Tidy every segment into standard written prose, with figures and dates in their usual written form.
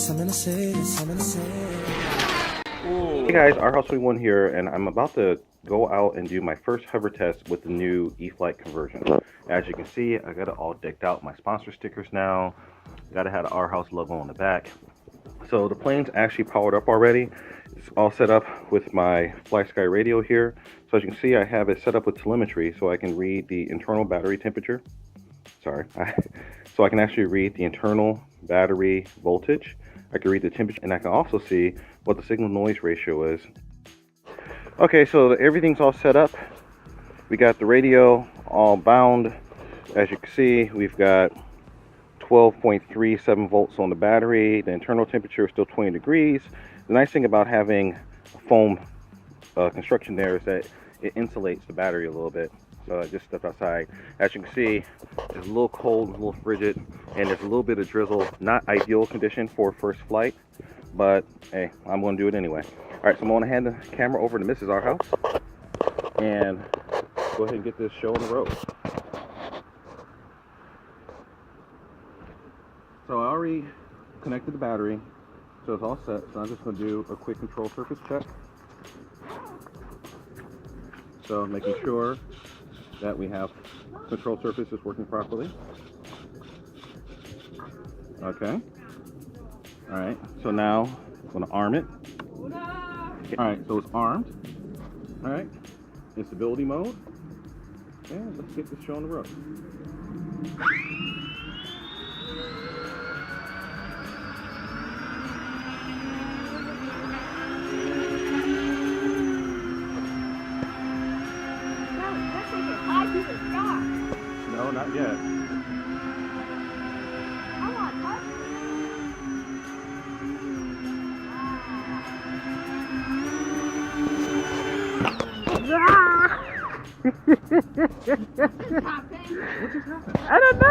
Hey guys, R-House21 here, and I'm about to go out and do my first hover test with the new E-Flight Convergence. As you can see, I got it all decked out, my sponsor stickers now. Got to have the R-House logo on the back. So the plane's actually powered up already. It's all set up with my FlySky radio here. So as you can see, I have it set up with telemetry so I can read the internal battery temperature. Sorry. So I can actually read the internal battery voltage. I can read the temperature, and I can also see what the signal noise ratio is. Okay, so everything's all set up. We got the radio all bound. As you can see, we've got 12.37 volts on the battery. The internal temperature is still 20 degrees. The nice thing about having a foam construction there is that it insulates the battery a little bit. So I just stepped outside. As you can see, it's a little cold, a little frigid, and there's a little bit of drizzle. Not ideal condition for first flight, but hey, I'm going to do it anyway. All right, so I'm going to hand the camera over to Mrs. R-House and go ahead and get this show on the road. So I already connected the battery, so it's all set. So I'm just going to do a quick control surface check. So making sure that we have control surfaces working properly. Okay. All right. So now I'm going to arm it. All right. So it's armed. All right. In stability mode. And let's get this show on the road. No, not yet. I want touch. What just happened? I don't know.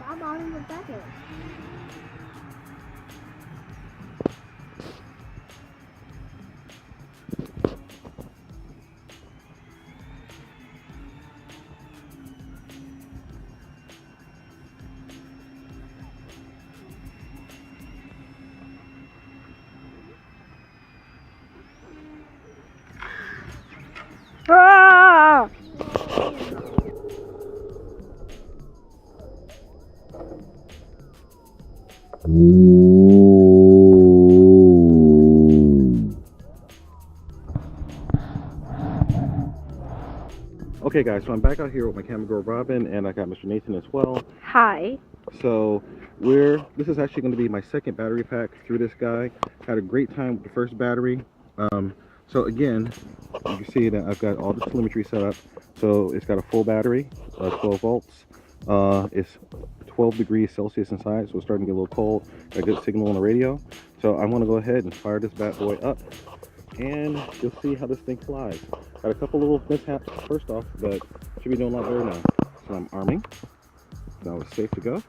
I'm on in the second. Ah! Okay guys, so I'm back out here with my camera girl Robin, and I got Mr. Nathan as well. Hi. So this is actually going to be my second battery pack through this guy. Had a great time with the first battery. So again, you can see that I've got all the telemetry set up. So it's got a full battery, 12 volts. It's 12 degrees Celsius inside, so it's starting to get a little cold. Got a good signal on the radio. So I'm going to go ahead and fire this bad boy up, and you'll see how this thing flies. Got a couple little mishaps first off, but should be doing a lot better now. So I'm arming. Now it's safe to go.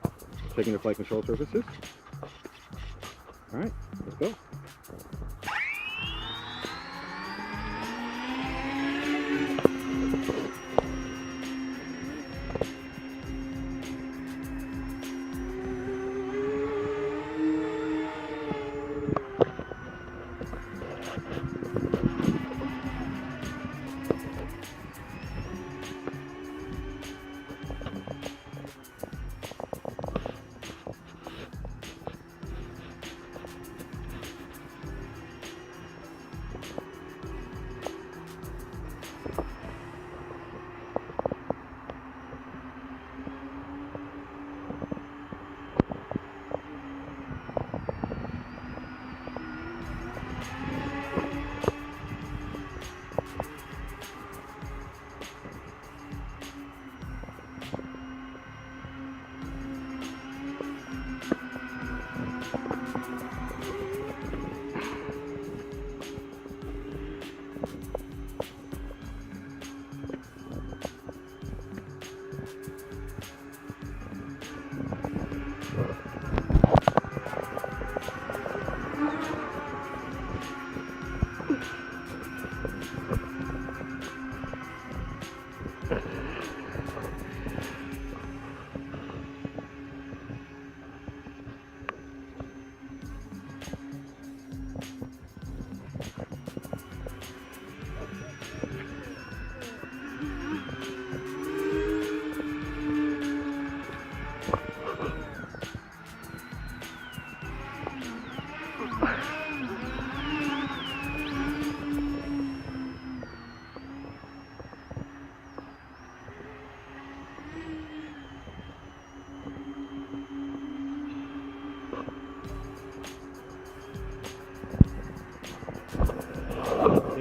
Checking the flight control surfaces. All right, let's go.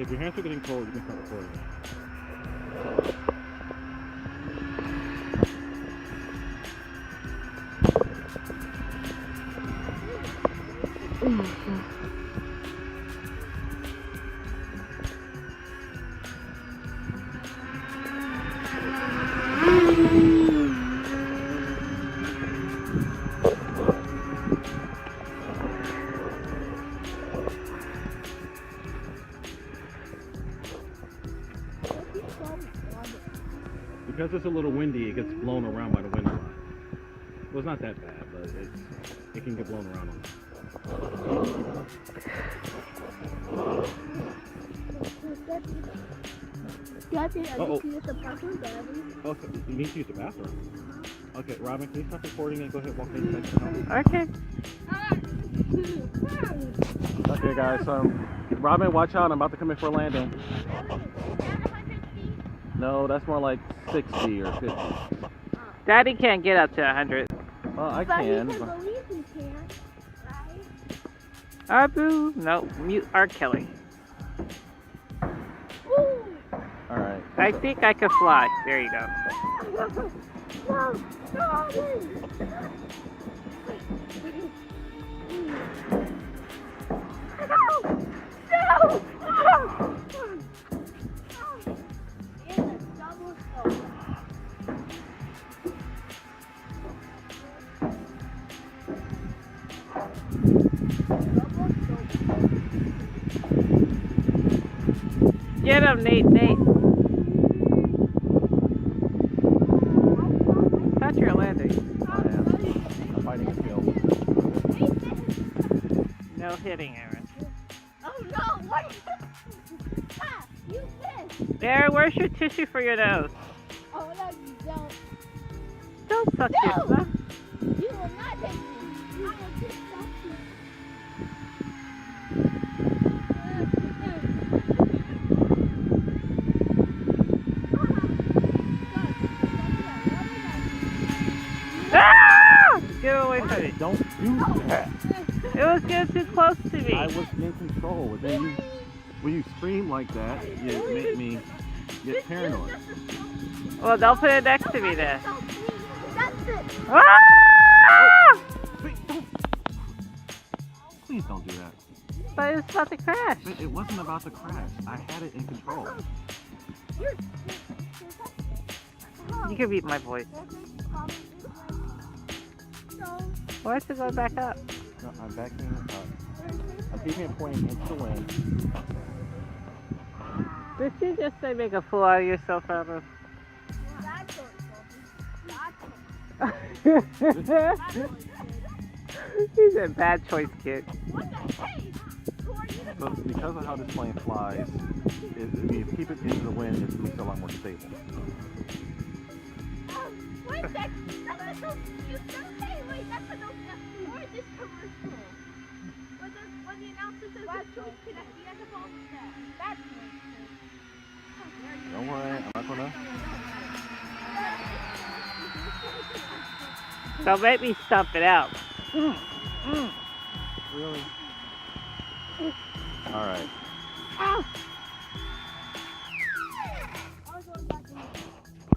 if your hands are getting cold, you can start recording. Because it's a little windy, it gets blown around by the wind a lot. Well, it's not that bad, but it can get blown around a lot. Daddy, I need to use the bathroom, Daddy. Okay, you need to use the bathroom. Okay, Robin, can you stop recording and go ahead and walk inside the house? Okay. Okay, guys, Robin, watch out, I'm about to come in for a landing. No, that's more like 60 or 50. Daddy can't get up to 100. I But can. he can believe he can, right? Abu, no, mute R. Kelly. Woo! Alright. I think I can fly. There you go. No, Daddy! Get him, Nate. Thought you were landing. I am. I'm fighting a field. No hitting, Aaron. Oh no, what is this? Ah, you missed! Aaron, where's your tissue for your nose? Oh no, you don't. Don't suck No! your thumb. You will not take me. You will just stop me. Ah! Get away from me. Don't do that. It was getting too close to me. I was in control. And then when you scream like that, you make me get paranoid. Well, don't put it next to me then. That's it. Ah! Wait, don't. Please don't do that. But it's about to crash. It wasn't about the crash. I had it in control. You can beat my voice. Why is it going back up? No, I'm backing up. I'm keeping it pointing into the wind. Did you just say make a fool out of yourself, Robin? He said bad choice, kid. So because of how this plane flies, if you keep it into the wind, it makes it a lot more stable. Wait, that's so cute. Hey, wait, that's for those for this commercial. When the announcer says the choice can be at the ball set. That's Don't worry, I'm not gonna. Don't make me stomp it out. Really? Alright.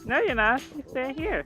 No, you're not. You stay here.